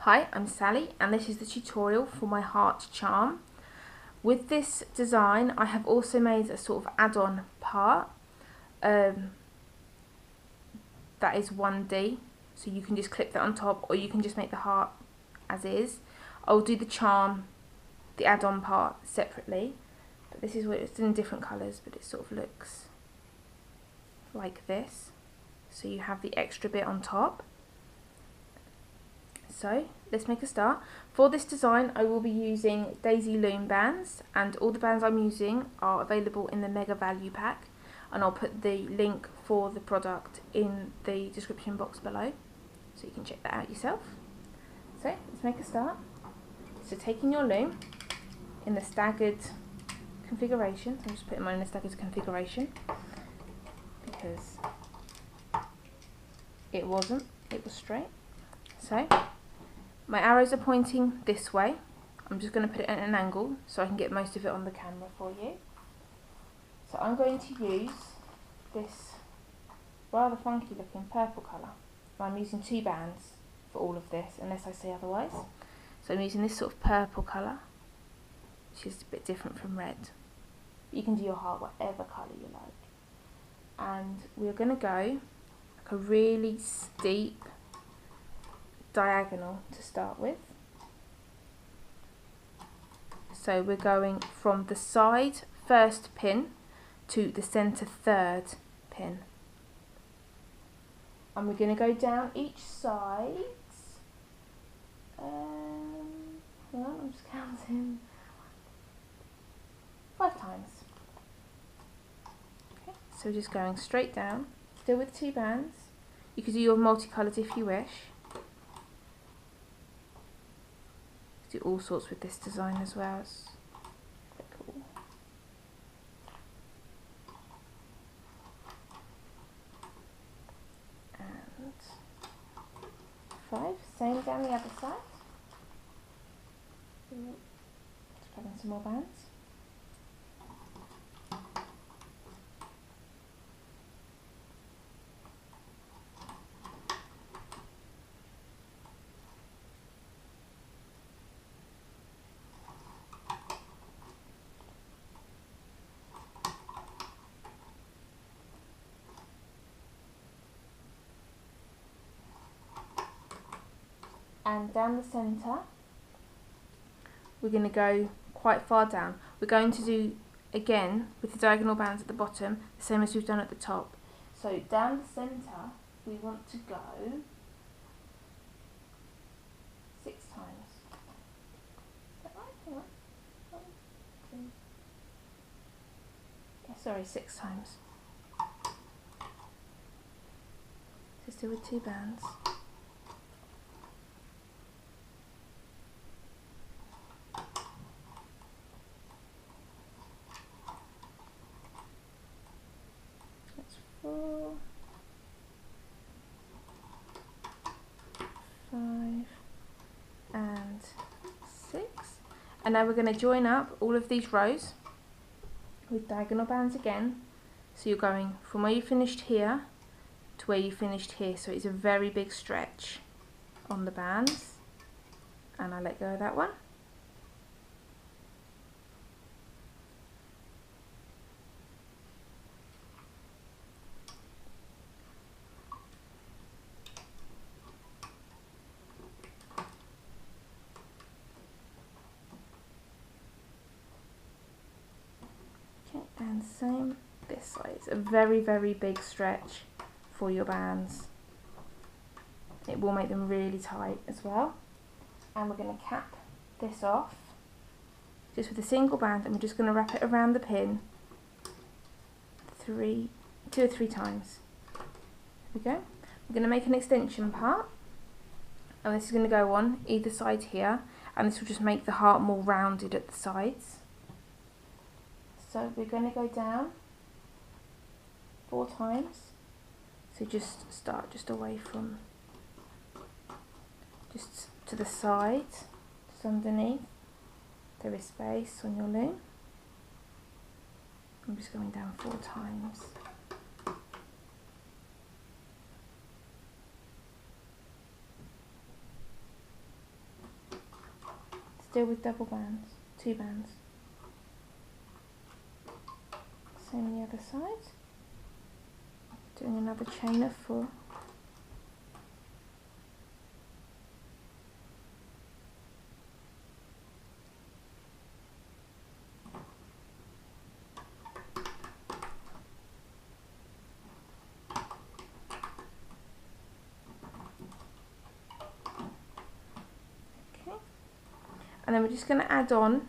Hi, I'm Sally and this is the tutorial for my heart charm. With this design I have also made a sort of add-on part that is 1D, so you can just clip that on top or you can just make the heart as is. I'll do the charm, the add-on part separately, but this is what it's in different colours, but it sort of looks like this. So you have the extra bit on top. So let's make a start. For this design I will be using Daisy Loom bands, and all the bands I'm using are available in the Mega Value Pack, and I'll put the link for the product in the description box below so you can check that out yourself. So let's make a start. So taking your loom in the staggered configuration, so I'm just putting mine in the staggered configuration because it wasn't, it was straight. So my arrows are pointing this way. I'm just going to put it at an angle so I can get most of it on the camera for you. So I'm going to use this rather funky looking purple colour. I'm using 2 bands for all of this, unless I say otherwise. So I'm using this sort of purple colour, which is a bit different from red. You can do your heart whatever colour you like. And we're going to go like a really steep diagonal to start with. So we're going from the side first pin to the centre third pin, and we're going to go down each side. Hang on, I'm just counting 5 times. Okay, so we're just going straight down, still with 2 bands. You could do your multicolours if you wish. Do all sorts with this design as well. It's quite cool. And 5, same down the other side. Just put in some more bands. And down the centre, we're going to go quite far down. We're going to do, again, with the diagonal bands at the bottom, the same as we've done at the top. So down the centre, we want to go 6 times. Is that right? Hang on. 1, 2. Yeah, sorry, 6 times. So still with 2 bands. That's 4, 5, and 6. And now we're going to join up all of these rows with diagonal bands again. So you're going from where you finished here to where you finished here. So it's a very big stretch on the bands. And I let go of that one. And same this side. It's a very, very big stretch for your bands. It will make them really tight as well. And we're going to cap this off just with a single band, and we're just going to wrap it around the pin 2 or 3 times. There we go. We're going to make an extension part, and this is going to go on either side here, and this will just make the heart more rounded at the sides. So we're going to go down 4 times. So just start just away from, just to the side, just underneath. There is space on your loom. I'm just going down 4 times. Still with double bands, 2 bands. Same on the other side. Doing another chain of 4. And then we're just going to add on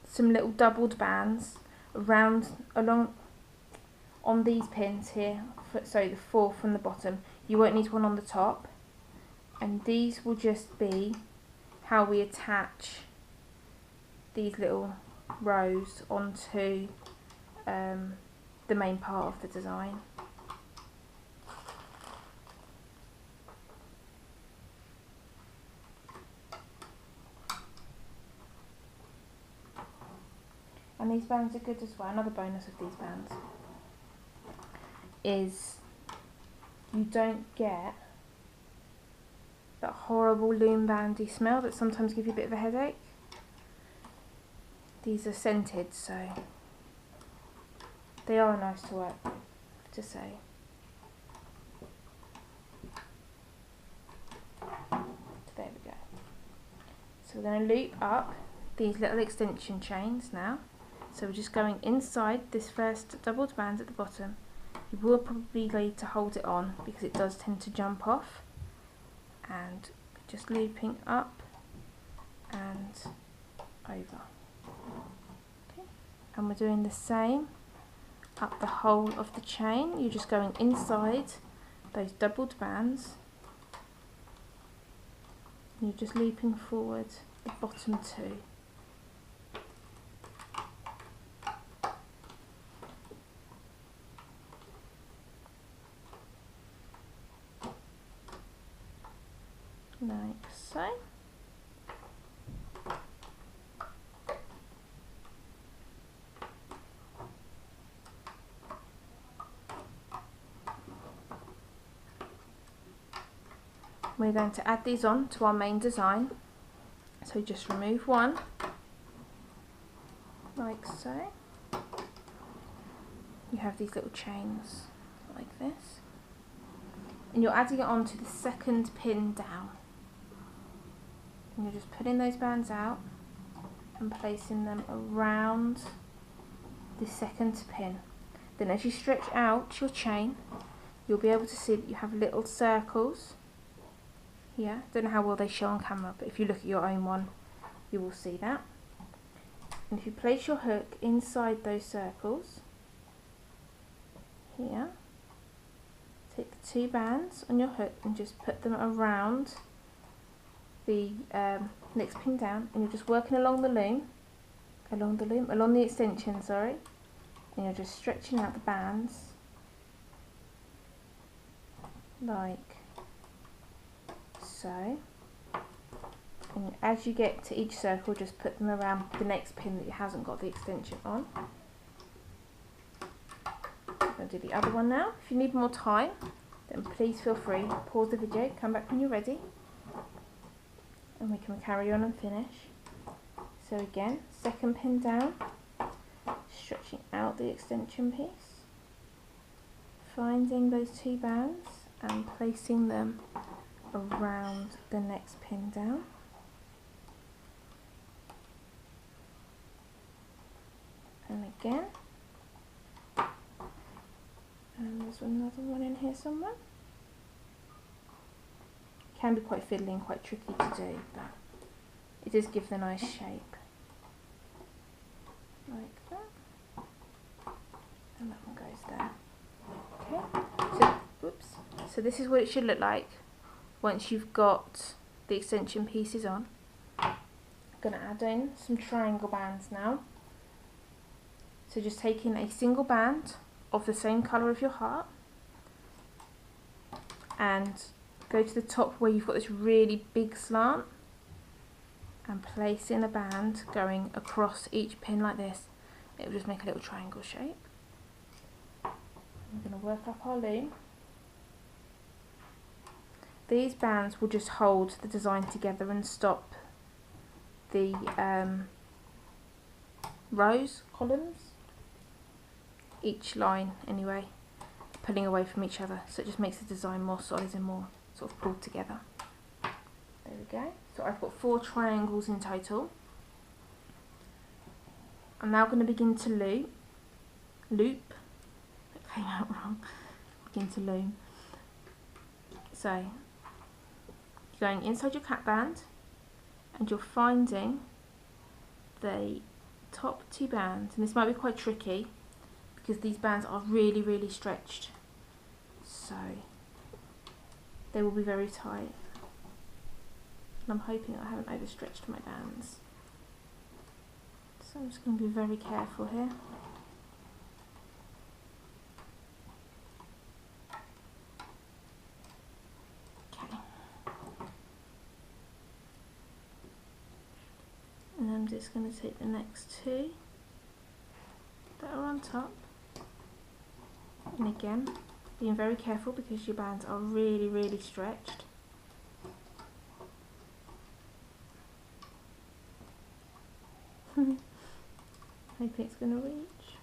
some little doubled bands along on these pins here, so the 4 from the bottom. You won't need one on the top, and these will just be how we attach these little rows onto the main part of the design. And these bands are good as well. Another bonus of these bands is you don't get that horrible Loom bandy smell that sometimes gives you a bit of a headache. These are scented, so they are nice to work with, I have to say. There we go. So we're going to loop up these little extension chains now. So we're just going inside this first doubled band at the bottom. You will probably need to hold it on because it does tend to jump off. And just looping up and over. Okay. And we're doing the same up the whole of the chain. You're just going inside those doubled bands. And you're just looping forward the bottom 2. Like so. We're going to add these on to our main design. So just remove one, like so. You have these little chains like this. And you're adding it on to the second pin down. And you're just putting those bands out and placing them around the second pin. Then as you stretch out your chain, you'll be able to see that you have little circles here. Don't know how well they show on camera, but if you look at your own one, you will see that. And if you place your hook inside those circles, here, take the 2 bands on your hook and just put them around the next pin down, and you're just working along the extension, sorry, and you're just stretching out the bands like so. And as you get to each circle, just put them around the next pin that hasn't got the extension on. I'm going to do the other one now. If you need more time, then please feel free, pause the video, come back when you're ready, and we can carry on and finish. So again, second pin down, stretching out the extension piece, finding those 2 bands and placing them around the next pin down. And again, and there's another one in here somewhere. Can be quite fiddly and quite tricky to do, but it does give the nice shape. Like that. And that one goes there. Okay, so, whoops. So this is what it should look like once you've got the extension pieces on. I'm going to add in some triangle bands now. So just taking a single band of the same colour of your heart and go to the top where you've got this really big slant and place in a band going across each pin like this. It will just make a little triangle shape. I'm going to work up our loom. These bands will just hold the design together and stop the columns, each line anyway, pulling away from each other, so it just makes the design more solid and more sort of pulled together. There we go. So I've got 4 triangles in total. I'm now going to begin to loop. It came out wrong. Begin to loom. So you're going inside your cap band, and you're finding the top 2 bands, and this might be quite tricky because these bands are really, really stretched, so they will be very tight, and I'm hoping I haven't overstretched my bands, so I'm just going to be very careful here. Okay, and I'm just going to take the next 2 that are on top, and again being very careful because your bands are really, really stretched. Hoping it's going to reach.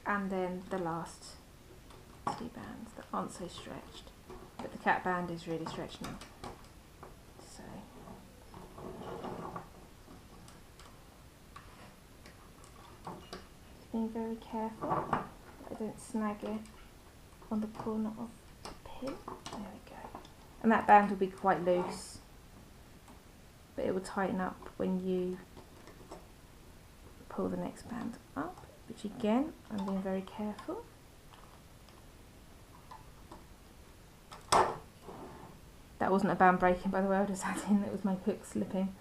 And then the last 2 bands that aren't so stretched, but the cap band is really stretched now. So just being very careful that I don't snag it on the corner of the pin. There we go. And that band will be quite loose, but it will tighten up when you pull the next band up, which again, I'm being very careful. That wasn't a band breaking, by the way, I just had in, it was my hook slipping.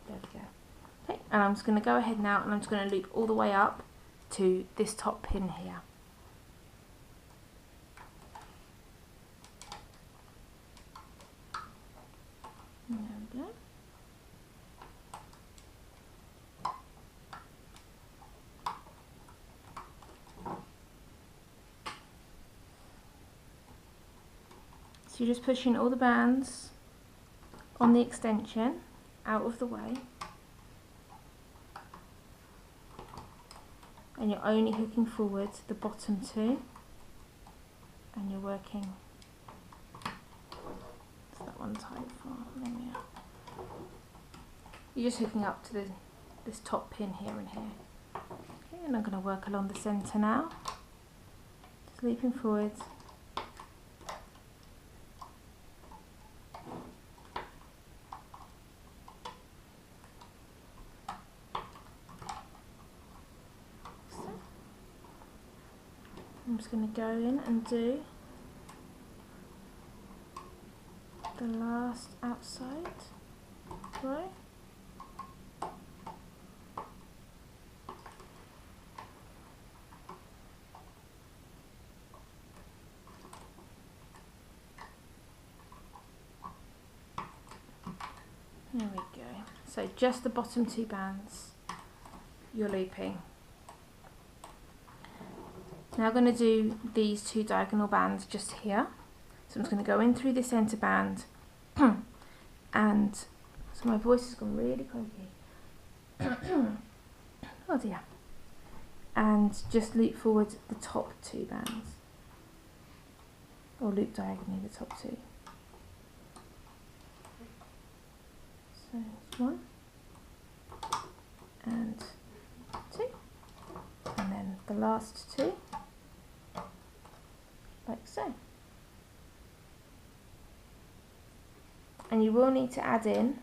There we go. Okay, and I'm just going to go ahead now and I'm just going to loop all the way up to this top pin here. There we go. So you're just pushing all the bands on the extension out of the way, and you're only hooking forward the bottom 2, and you're working. What's that one tight for? There we are. You're just hooking up to this top pin here and here. Okay, and I'm going to work along the centre now, just looping forward. I'm just going to go in and do the last outside row. There we go. So just the bottom 2 bands you're looping. Now I'm going to do these 2 diagonal bands just here. So I'm just going to go in through the centre band and so my voice has gone really croaky. Oh dear. And just loop forward the top 2 bands, or loop diagonally the top 2. So 1 and 2, and then the last 2. Like so. And you will need to add in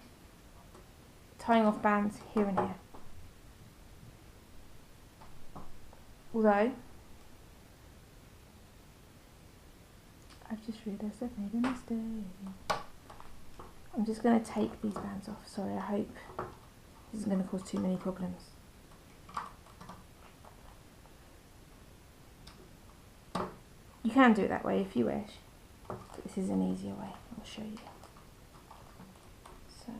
tying off bands here and here. Although, I've just realised I've made a mistake. I'm just going to take these bands off. Sorry, I hope this isn't going to cause too many problems. You can do it that way if you wish, but this is an easier way. I'll show you. So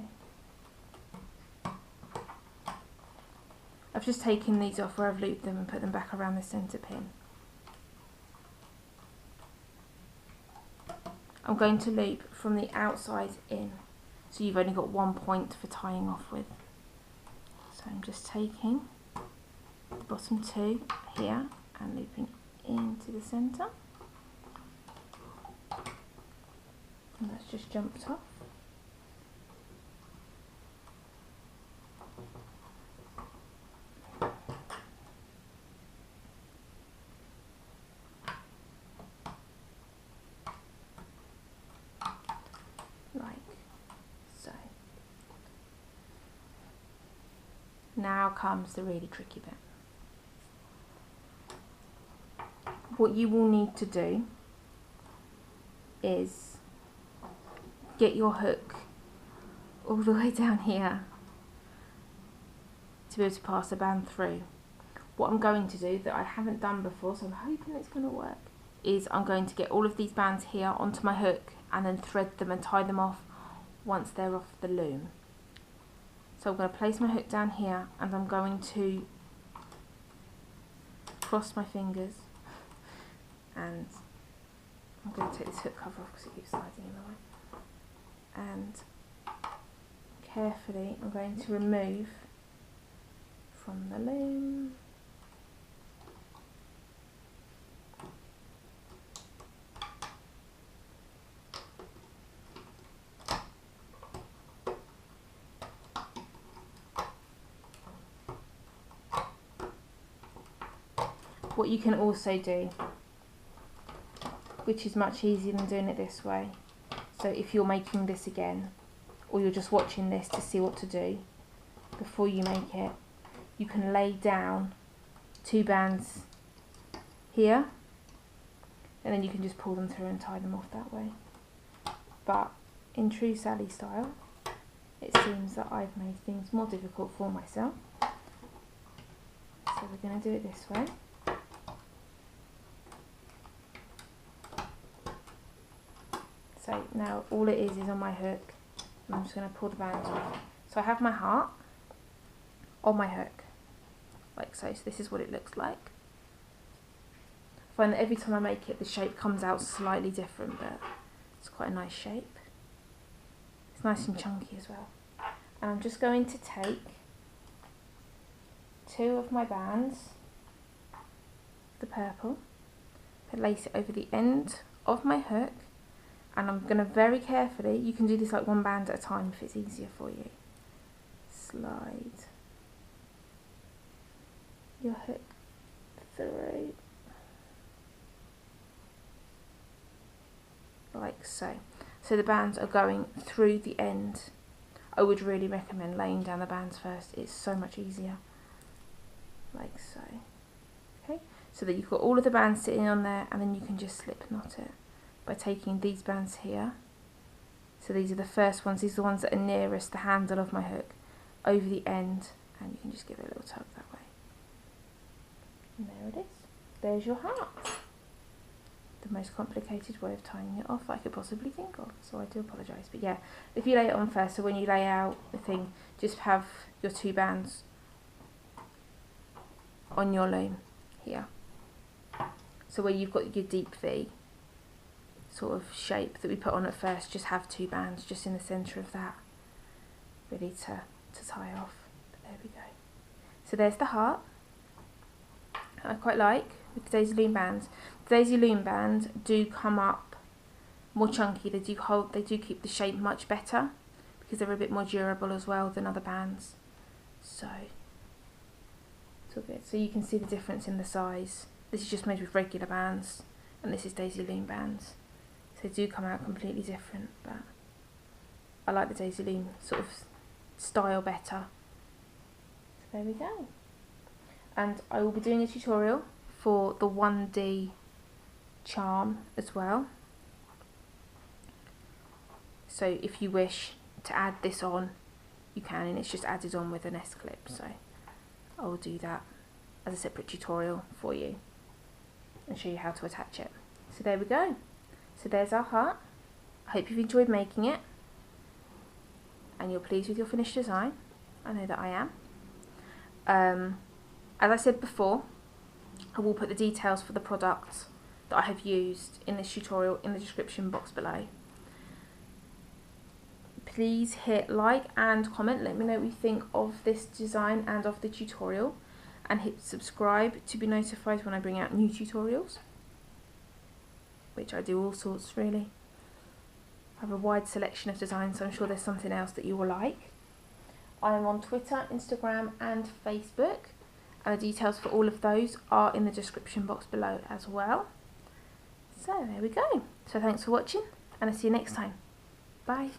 I've just taken these off where I've looped them and put them back around the centre pin. I'm going to loop from the outside in, so you've only got one point for tying off with. So I'm just taking the bottom two here and looping into the centre, and that's just jumped off. Like so. Now comes the really tricky bit. What you will need to do is get your hook all the way down here to be able to pass the band through. What I'm going to do that I haven't done before, so I'm hoping it's going to work, is I'm going to get all of these bands here onto my hook and then thread them and tie them off once they're off the loom. So I'm going to place my hook down here and I'm going to cross my fingers, and I'm going to take this hook cover off because it keeps sliding in the way, and carefully I'm going to remove from the loom. What you can also do, which is much easier than doing it this way, so if you're making this again, or you're just watching this to see what to do before you make it, you can lay down two bands here, and then you can just pull them through and tie them off that way. But in true Sally style, it seems that I've made things more difficult for myself. So we're going to do it this way. So now all it is on my hook, and I'm just going to pull the bands off. So I have my heart on my hook, like so. So this is what it looks like. I find that every time I make it, the shape comes out slightly different, but it's quite a nice shape. It's nice and chunky as well. And I'm just going to take two of my bands, the purple, place it over the end of my hook, and I'm going to very carefully, you can do this like one band at a time if it's easier for you, slide your hook through like so. So the bands are going through the end. I would really recommend laying down the bands first, it's so much easier, like so. Okay, so that you've got all of the bands sitting on there, and then you can just slip knot it by taking these bands here. So these are the first ones, these are the ones that are nearest the handle of my hook, over the end, and you can just give it a little tug that way. And there it is. There's your heart. The most complicated way of tying it off I could possibly think of, so I do apologise. But yeah, if you lay it on first, so when you lay out the thing, just have your two bands on your loom here. So where you've got your deep V sort of shape that we put on at first, just have two bands just in the centre of that, ready to tie off. But there we go. So there's the heart. I quite like with the Daisy Loom bands. The Daisy Loom bands do come up more chunky. They do keep the shape much better because they're a bit more durable as well than other bands. So it's all good. So you can see the difference in the size. This is just made with regular bands, and this is Daisy Loom bands. So they do come out completely different, but I like the Daisy Loom sort of style better. So there we go. And I will be doing a tutorial for the 1D charm as well. So if you wish to add this on, you can, and it's just added on with an S-clip. So I will do that as a separate tutorial for you and show you how to attach it. So there we go. So there's our heart. I hope you've enjoyed making it and you're pleased with your finished design. I know that I am. As I said before, I will put the details for the products that I have used in this tutorial in the description box below. please hit like and comment. Let me know what you think of this design and of the tutorial, and hit subscribe to be notified when I bring out new tutorials, which I do all sorts really. I have a wide selection of designs, so I'm sure there's something else that you will like. I am on Twitter, Instagram and Facebook, and the details for all of those are in the description box below as well. So there we go. So thanks for watching, and I'll see you next time. Bye.